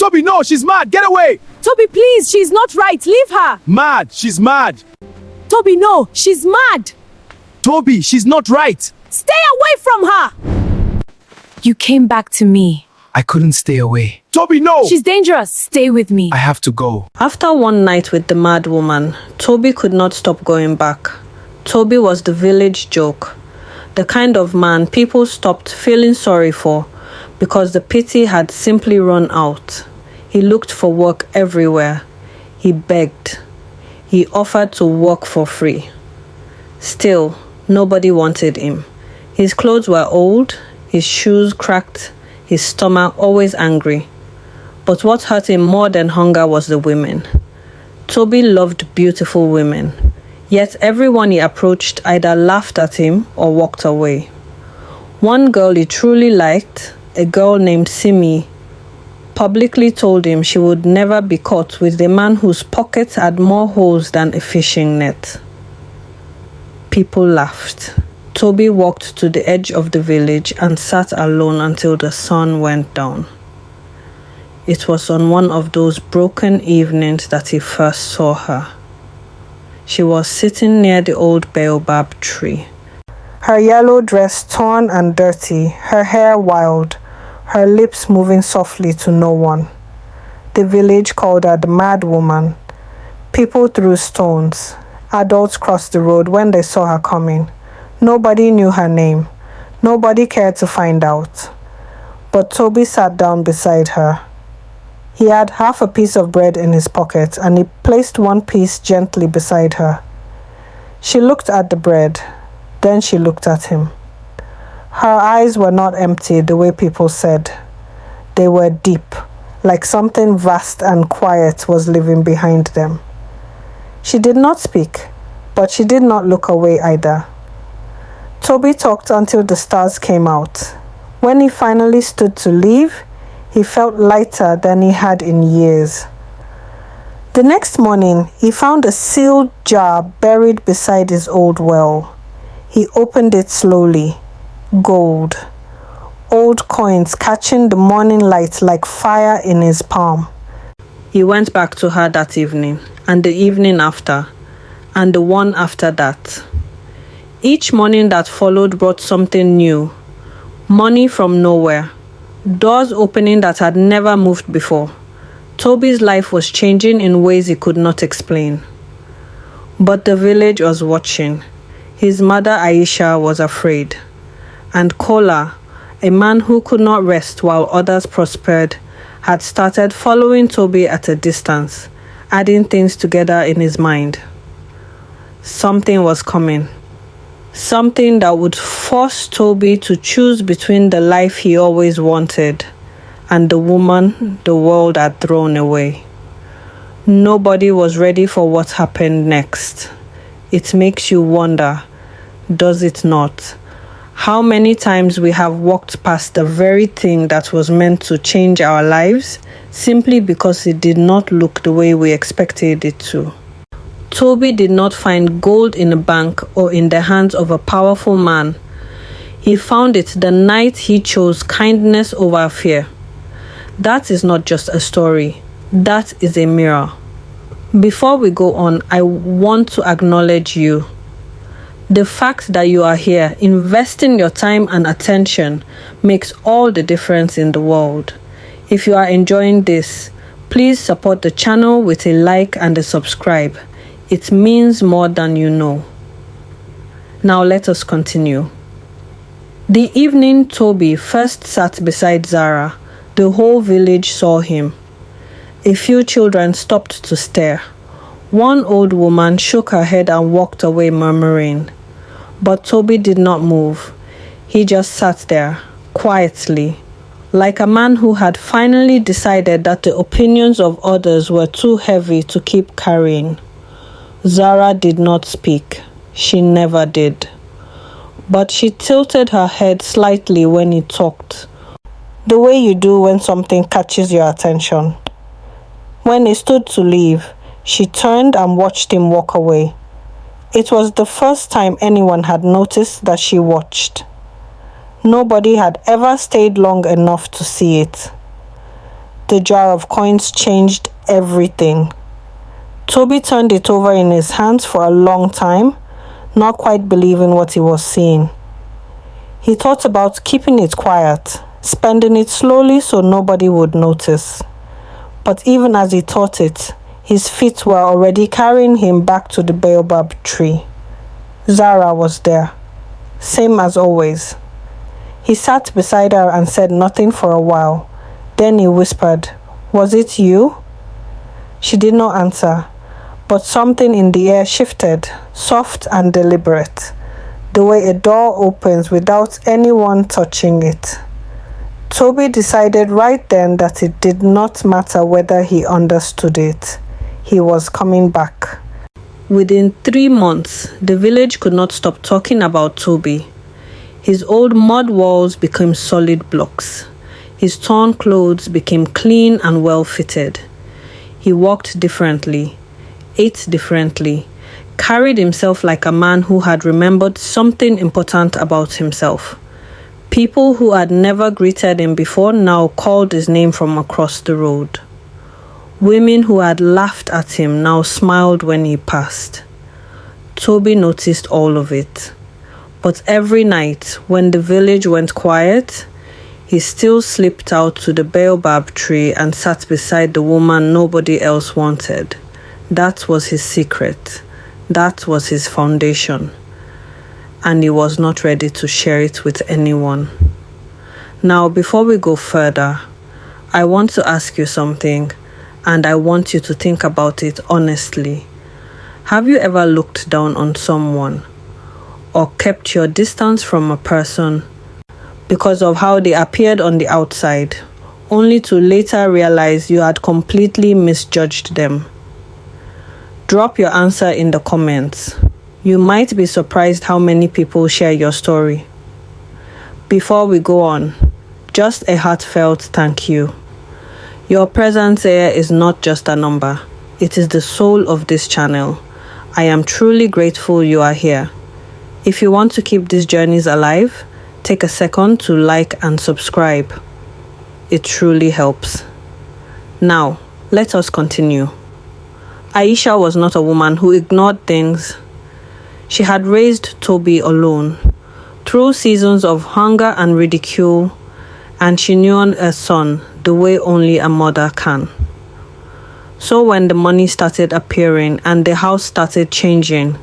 Tobi, no, she's mad. Get away. Tobi, please, she's not right. Leave her. Mad. She's mad. Tobi, no, she's mad. Tobi, she's not right. Stay away from her. You came back to me. I couldn't stay away. Tobi, no. She's dangerous. Stay with me. I have to go. After one night with the mad woman, Tobi could not stop going back. Tobi was the village joke, the kind of man people stopped feeling sorry for because the pity had simply run out. He looked for work everywhere. He begged. He offered to work for free. Still, nobody wanted him. His clothes were old, his shoes cracked, his stomach always angry. But what hurt him more than hunger was the women. Tobi loved beautiful women, yet everyone he approached either laughed at him or walked away. One girl he truly liked, a girl named Simi, publicly told him she would never be caught with a man whose pockets had more holes than a fishing net. People laughed. Tobi walked to the edge of the village and sat alone until the sun went down. It was on one of those broken evenings that he first saw her. She was sitting near the old baobab tree. Her yellow dress torn and dirty, her hair wild, her lips moving softly to no one. The village called her the mad woman. People threw stones. Adults crossed the road when they saw her coming. Nobody knew her name. Nobody cared to find out. But Tobi sat down beside her. He had half a piece of bread in his pocket and he placed one piece gently beside her. She looked at the bread, then she looked at him. Her eyes were not empty the way people said. They were deep, like something vast and quiet was living behind them. She did not speak, but she did not look away either. Tobi talked until the stars came out. When he finally stood to leave, he felt lighter than he had in years. The next morning, he found a sealed jar buried beside his old well. He opened it slowly. Gold. Old coins catching the morning light like fire in his palm. He went back to her that evening, and the evening after, and the one after that. Each morning that followed brought something new. Money from nowhere. Doors opening that had never moved before. Tobi's life was changing in ways he could not explain. But the village was watching. His mother Aisha was afraid. And Kola, a man who could not rest while others prospered, had started following Tobi at a distance, adding things together in his mind. Something was coming. Something that would force Tobi to choose between the life he always wanted and the woman the world had thrown away. Nobody was ready for what happened next. It makes you wonder, does it not? How many times we have walked past the very thing that was meant to change our lives simply because it did not look the way we expected it to. Tobi did not find gold in a bank or in the hands of a powerful man. He found it the night he chose kindness over fear. That is not just a story. That is a mirror. Before we go on, I want to acknowledge you. The fact that you are here, investing your time and attention, makes all the difference in the world. If you are enjoying this, please support the channel with a like and a subscribe. It means more than you know. Now let us continue. The evening Tobi first sat beside Zara, the whole village saw him. A few children stopped to stare. One old woman shook her head and walked away murmuring. But Tobi did not move. He just sat there, quietly, like a man who had finally decided that the opinions of others were too heavy to keep carrying. Zara did not speak. She never did. But she tilted her head slightly when he talked, the way you do when something catches your attention. When he stood to leave, she turned and watched him walk away. It was the first time anyone had noticed that she watched. Nobody had ever stayed long enough to see it. The jar of coins changed everything. Tobi turned it over in his hands for a long time, not quite believing what he was seeing. He thought about keeping it quiet, spending it slowly so nobody would notice. But even as he thought it, his feet were already carrying him back to the baobab tree. Zara was there, same as always. He sat beside her and said nothing for a while. Then he whispered, "Was it you?" She did not answer, but something in the air shifted, soft and deliberate, the way a door opens without anyone touching it. Tobi decided right then that it did not matter whether he understood it. He was coming back. Within 3 months, the village could not stop talking about Tobi. His old mud walls became solid blocks. His torn clothes became clean and well-fitted. He walked differently, ate differently, carried himself like a man who had remembered something important about himself. People who had never greeted him before now called his name from across the road. Women who had laughed at him now smiled when he passed. Tobi noticed all of it. But every night, when the village went quiet, he still slipped out to the baobab tree and sat beside the woman nobody else wanted. That was his secret. That was his foundation. And he was not ready to share it with anyone. Now, before we go further, I want to ask you something, and I want you to think about it honestly. Have you ever looked down on someone or kept your distance from a person because of how they appeared on the outside, only to later realize you had completely misjudged them? Drop your answer in the comments. You might be surprised how many people share your story. Before we go on, just a heartfelt thank you. Your presence here is not just a number. It is the soul of this channel. I am truly grateful you are here. If you want to keep these journeys alive, take a second to like and subscribe. It truly helps. Now, let us continue. Aisha was not a woman who ignored things. She had raised Tobi alone, through seasons of hunger and ridicule, and she knew her son the way only a mother can. So when the money started appearing and the house started changing,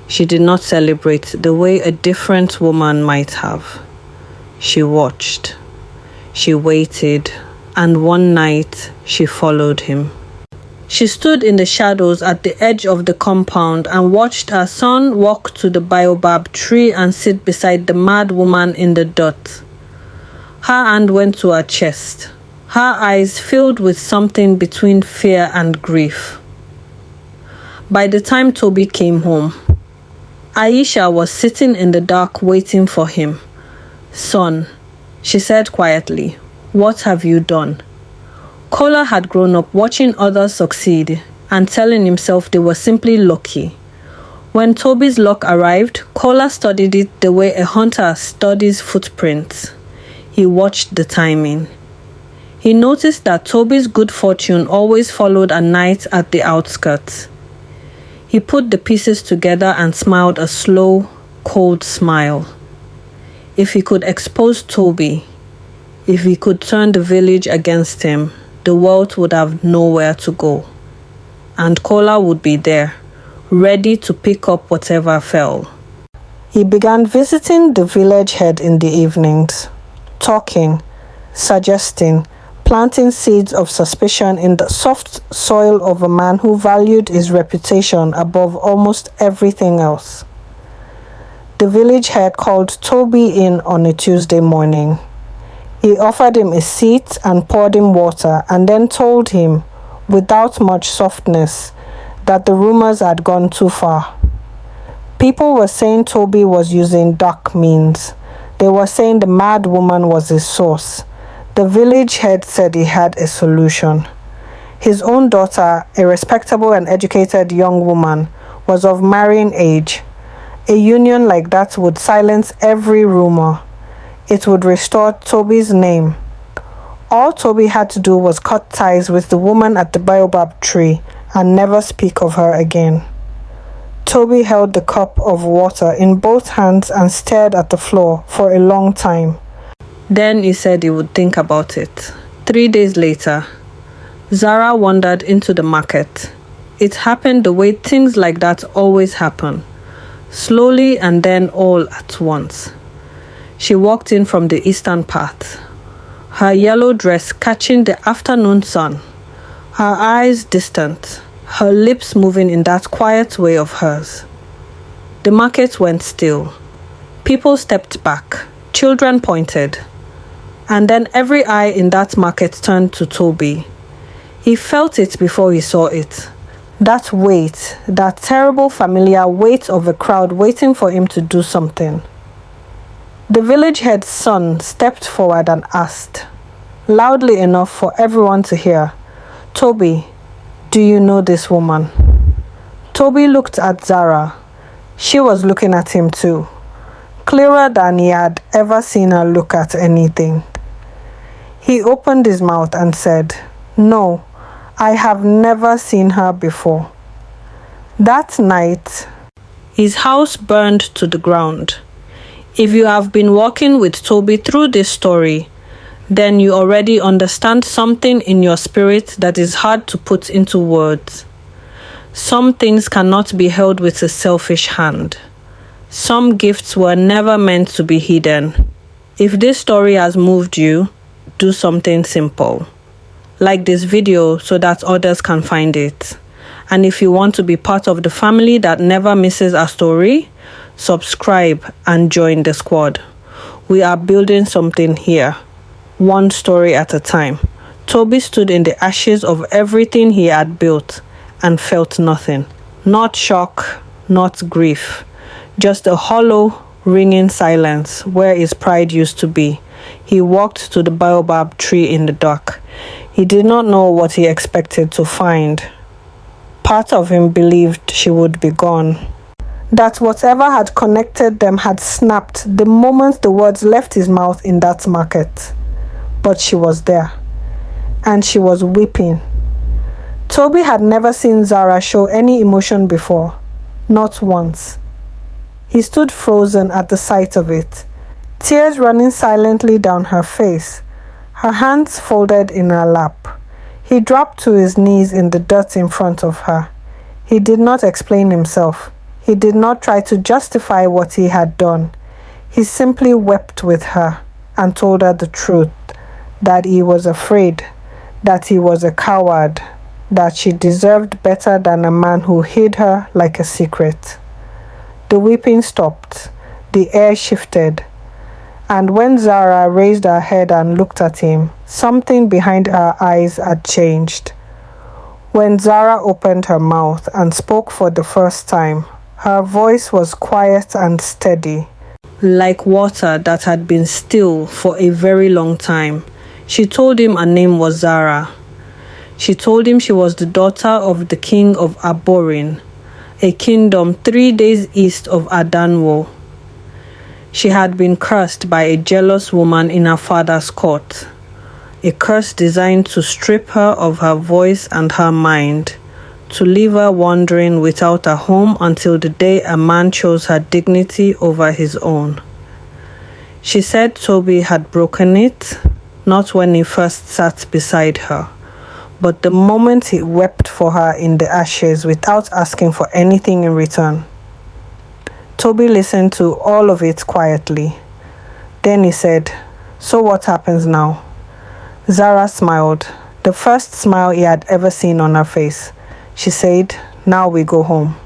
she did not celebrate the way a different woman might have. She watched, she waited, and one night she followed him. She stood in the shadows at the edge of the compound and watched her son walk to the baobab tree and sit beside the mad woman in the dirt. Her hand went to her chest, her eyes filled with something between fear and grief. By the time Tobi came home, Aisha was sitting in the dark waiting for him. "Son," she said quietly, "what have you done?" Kola had grown up watching others succeed and telling himself they were simply lucky. When Tobi's luck arrived, Kola studied it the way a hunter studies footprints. He watched the timing. He noticed that Tobi's good fortune always followed a night at the outskirts. He put the pieces together and smiled a slow, cold smile. If he could expose Tobi, if he could turn the village against him, the world would have nowhere to go. And Kola would be there, ready to pick up whatever fell. He began visiting the village head in the evenings, talking, suggesting, planting seeds of suspicion in the soft soil of a man who valued his reputation above almost everything else. The village head called Tobi in on a Tuesday morning. He offered him a seat and poured him water and then told him, without much softness, that the rumors had gone too far. People were saying Tobi was using dark means. They were saying the mad woman was his source. The village head said he had a solution. His own daughter, a respectable and educated young woman, was of marrying age. A union like that would silence every rumor. It would restore Tobi's name. All Tobi had to do was cut ties with the woman at the baobab tree and never speak of her again. Tobi held the cup of water in both hands and stared at the floor for a long time. Then he said he would think about it. 3 days later, Zara wandered into the market. It happened the way things like that always happen, slowly and then all at once. She walked in from the eastern path, her yellow dress catching the afternoon sun, her eyes distant, her lips moving in that quiet way of hers. The market went still. People stepped back, children pointed, and then every eye in that market turned to Tobi. He felt it before he saw it. That weight, that terrible familiar weight of a crowd waiting for him to do something. The village head's son stepped forward and asked, loudly enough for everyone to hear, "Tobi, do you know this woman?" Tobi looked at Zara. She was looking at him too, clearer than he had ever seen her look at anything. He opened his mouth and said, "No, I have never seen her before." That night, his house burned to the ground. If you have been walking with Tobi through this story, then you already understand something in your spirit that is hard to put into words. Some things cannot be held with a selfish hand. Some gifts were never meant to be hidden. If this story has moved you, do something simple. Like this video so that others can find it. And if you want to be part of the family that never misses a story, subscribe and join the squad. We are building something here, one story at a time. Tobi stood in the ashes of everything he had built and felt nothing. Not shock, not grief. Just a hollow, ringing silence where his pride used to be. He walked to the baobab tree in the dark. He did not know what he expected to find. Part of him believed she would be gone. That whatever had connected them had snapped the moment the words left his mouth in that market. But she was there. And she was weeping. Tobi had never seen Zara show any emotion before. Not once. He stood frozen at the sight of it, tears running silently down her face, her hands folded in her lap. He dropped to his knees in the dirt in front of her. He did not explain himself. He did not try to justify what he had done. He simply wept with her and told her the truth, that he was afraid, that he was a coward, that she deserved better than a man who hid her like a secret. The weeping stopped, the air shifted, and when Zara raised her head and looked at him, something behind her eyes had changed. When Zara opened her mouth and spoke for the first time, her voice was quiet and steady, like water that had been still for a very long time. She told him her name was Zara. She told him she was the daughter of the king of Aborin, a kingdom 3 days east of Adanwo. She had been cursed by a jealous woman in her father's court, a curse designed to strip her of her voice and her mind, to leave her wandering without a home until the day a man chose her dignity over his own. She said Tobi had broken it, not when he first sat beside her, but the moment he wept for her in the ashes without asking for anything in return. Tobi listened to all of it quietly. Then he said, "So what happens now?" Zara smiled, the first smile he had ever seen on her face. She said, "Now we go home."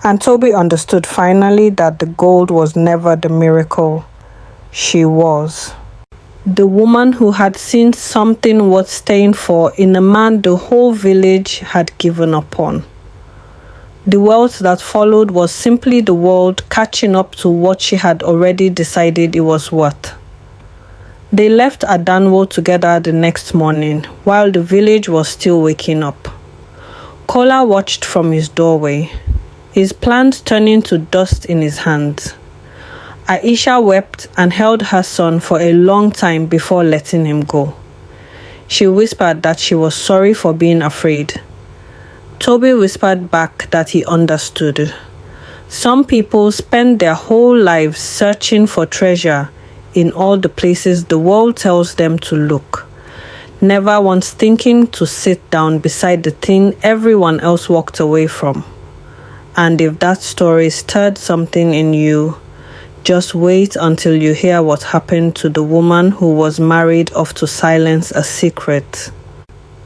And Tobi understood finally that the gold was never the miracle. She was. The woman who had seen something worth staying for in a man the whole village had given up on. The wealth that followed was simply the world catching up to what she had already decided it was worth. They left Adanwo together the next morning, while the village was still waking up. Kola watched from his doorway, his plans turning to dust in his hands. Aisha wept and held her son for a long time before letting him go. She whispered that she was sorry for being afraid. Tobi whispered back that he understood. Some people spend their whole lives searching for treasure in all the places the world tells them to look, never once thinking to sit down beside the thing everyone else walked away from. And if that story stirred something in you, just wait until you hear what happened to the woman who was married off to silence a secret,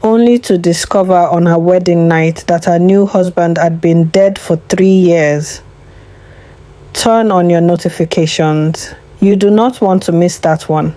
only to discover on her wedding night that her new husband had been dead for 3 years. Turn on your notifications. You do not want to miss that one.